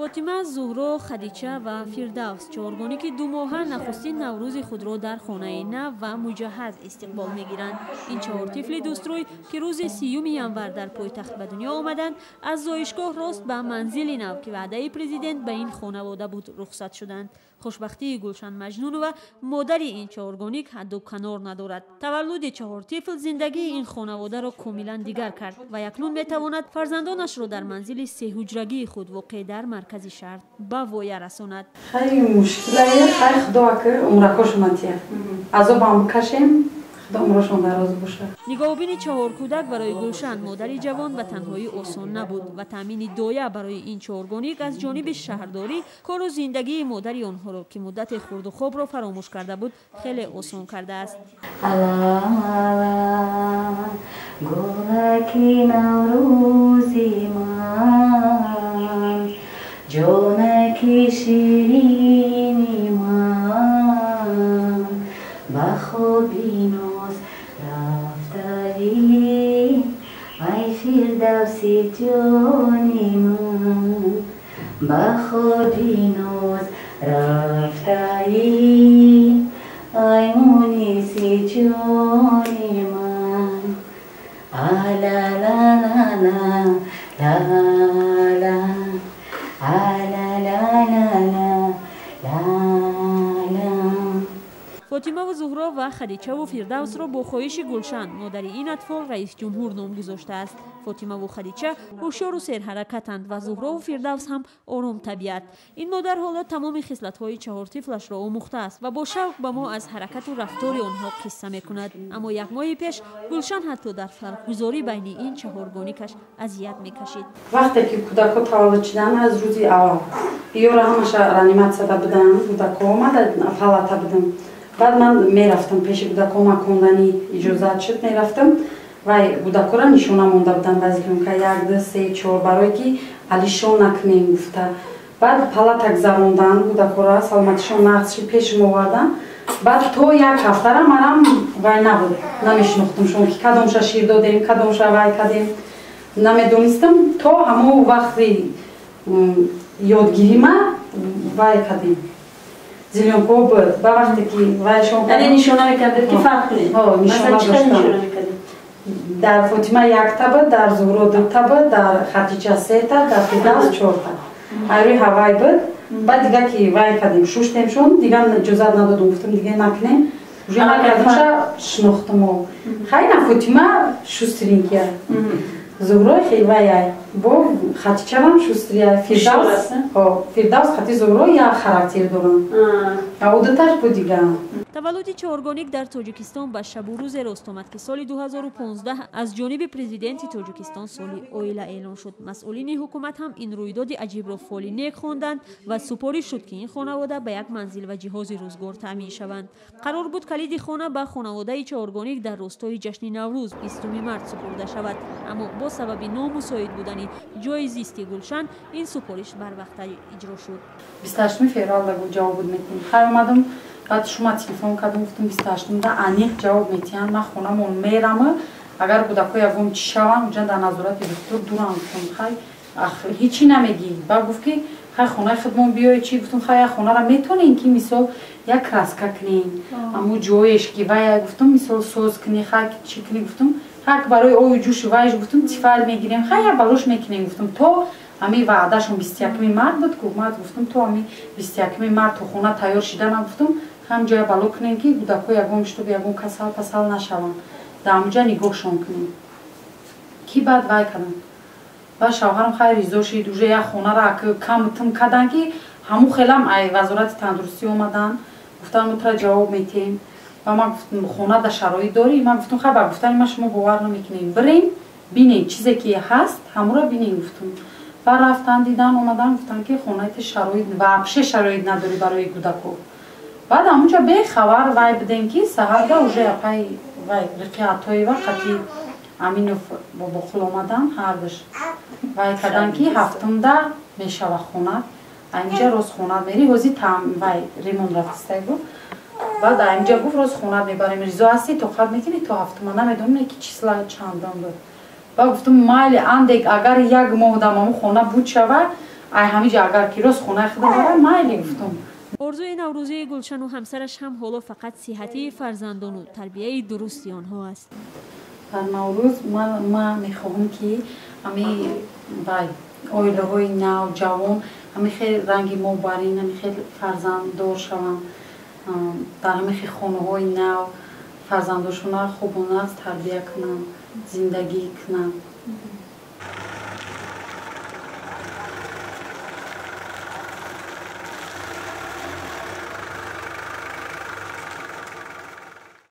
فاطمه، زهرا، خدیجه و فردوس چهارگانی که 2 ماه نخستین نوروز خود را در خانه نو و مجهز استقبال میگیرند. این 4 طفل دوستروی که روز 30 ینور در پایتخت به دنیا آمدند، از زایشگاه راست به منزل نو که وعده پرزیدنت به این خانواده بود رخصت شدند. خوشبختی گلشن مجنون و مادر این چهارگانی حد و کنار ندارد. تولد 4 طفل زندگی این خانواده را کاملا دیگر کرد و اکنون میتواند فرزندانش را در منزل 3 حجرگی خود واقع در مرکز شهر به وایه رساند. خیلی مشکلیه، خیلی خدا که عمرکاشون تیه از آب بکشیم خدا عمرشون دراز باشه. نگاهبین 4 کودک برای گلشن مادری جوان و تنهایی آسان نبود و تامین دایه برای این چهارگانی از جانب شهرداری کار و زندگی مادری آنها را که مدت خورد و خواب را فراموش کرده بود خیلی آسان کرده است. گلکی نوروزی من، جانکی شیرینی من، بخوابی ناز رفتاری ای فردوسی جانی من، بخوابی ناز رفتاری ای مونسی جانی من. لا لا لا لا لا فاطمه و زهرا و خدیجه و فردوس را با خواهش گلشن مادر این اطفال رئیس جمهور نام گذاشته است. فاطمه و خدیجه هوشیار و سرحرکتند و زهرا و فردوس هم آرام طبیعت. این مادر حالا تمام خصلت‌های 4 طفلش را آموخته است و با شوق به ما از حرکت و رفتار آنها قصه می‌کند. اما 1 ماه پیش گلشن حتی در فرق‌گذاری بین این 4 گانیکش اذیت می‌کشید. وقتی که کودک‌ها تولد شدن از روزی اول بیاره همش رانیماسیا بودن، کودک‌ها اومدن پالاتا بودن. بعد من میرفتم پیش کودک‌ها مکاندنی اجازه شد میرفتم و کودک‌ها را نشونه مونده بودن بعضی که 1 2 3 4 برای که علیشون نکنیم گفته. بعد پالاتا گذروندن کودک‌ها را سلامتشون نقص پیش آوردن. بعد تو 1 هفته را منم وای نبود نمیشناختم چون که کدومش شیر دادیم کدومش وای کردیم نمیدونستم. تو همون وقتی یادگیری ما وای کردیم زیلیون کوب با وقتی که وایشون یعنی نشونه میکردید که فرق کنید. مثلا چه نشونه میکردید؟ در فاطمه 1 تبه، در زهرا 2 تبه، در خدیجه 3 تا، در فردوس 4 تا. روی هوای بود. بعد دیگه که وای کردیم شوشتیمشون دیگه اجازه ندادم گفتم دیگه نکنیم. روی نکردمش شناختم. خیلی فاطمه شوسترین کرد. زهرا خیلی وای با خدیجه هم شوستریه. فردوس خدی زهرا یا خاراکتر دارن. عادتش بود دیگه. تولد 4 گانیک در تاجیکستان به شب و روز راست آمد که سال 2015 از جانب پرزیدنت تاجیکستان سالی اویلا اعلان شد. مسئولین حکومت هم این رویداد عجیب را فال نیک خواندند و سپاری شد که این خانواده به 1 منزل و جهاز روزگار تامین شوند. قرار بود کلید خانه به خانواده 4 گانیک در راستای جشن نوروز 20 مارس سپرده شود، اما با سبب نامساعد بودن جای زیستی گلشن این سپارش بر وقت اجرا شد. 28 فوریه بود جواب میدیم. خیر اومدم بعد شما تلفن کردم گفتم 28 دا انیق جواب میتین من خونمون میرم اگر کودک‌ها یگم چی شون اونجا در نظارت دکتر دورم گفتم خیر هیچی نمیگی. بعد گفت که خیر خونه خودمون بیای چی گفتم خیر خونه را میتونین که مثلا 1 راسکا کنین اما جویش که وای گفتم مثلا سوز کنی خیر چی کنی گفتم خیر برای او جوش وایش گفتم تفعال میگیریم خیر باروش میکنیم گفتم تو همین وعدهشون 21 مارس بود که اومد گفتم تو همین 21 مارس تو خونه تیار شده من گفتم هم جای بالو کنیم که کودک‌ها یگم شتوب یگم کسال پسال نشون در اونجا نگاهشون کنیم کی بعد وای کردن. و شوهرم خیلی ریزا شد دوجه یک خونه را که کم تم کردن که همون خیلم ای وزارت تندرستی اومدن گفتن ما تو جواب میتیم و ما گفتم خونه در شرایط داری من گفتم خبر گفتن ما شما باور نمیکنین بریم ببینین چیزی که هست همون را ببینین گفتم. و رفتن دیدن اومدن گفتن که خونه شرایط واقعا شرایط نداری برای کودک‌ها. بعد همونجا به خبر وای بدیم که سهر دا уже پای وای رقیاتای وقتی امینوف با خل اومدن هر دش وای کردن که هفتم دا میشه خونه اینجا روز خونه میری وزی تام وای ریمون رفته بود. بعد اینجا گفت روز خونه میبریم ریزا هستی تو خود میکنی تو هفتم نمیدونم که چیزلا چندم بود. بعد گفتم مایل اندک اگر 1 ماه دامم خونه بود شود ай ҳамиҷа агар ки рост хонаи худа барам майли гуфтам. орзуи наврӯзии гулшану ҳамсараш ҳам ҳоло фақат сиҳати фарзандону тарбияи дурусти онҳо аст. дар наврӯз ман мехоҳам ки ҳами оилаҳои нав ҷавон ҳами хеле ранги мобарин ҳами хеле фарзанддор шаванд, дар ҳами хеле хонаҳои нав фарзанддоршона хубонақ тарбия кунанд, зиндагӣ кунанд.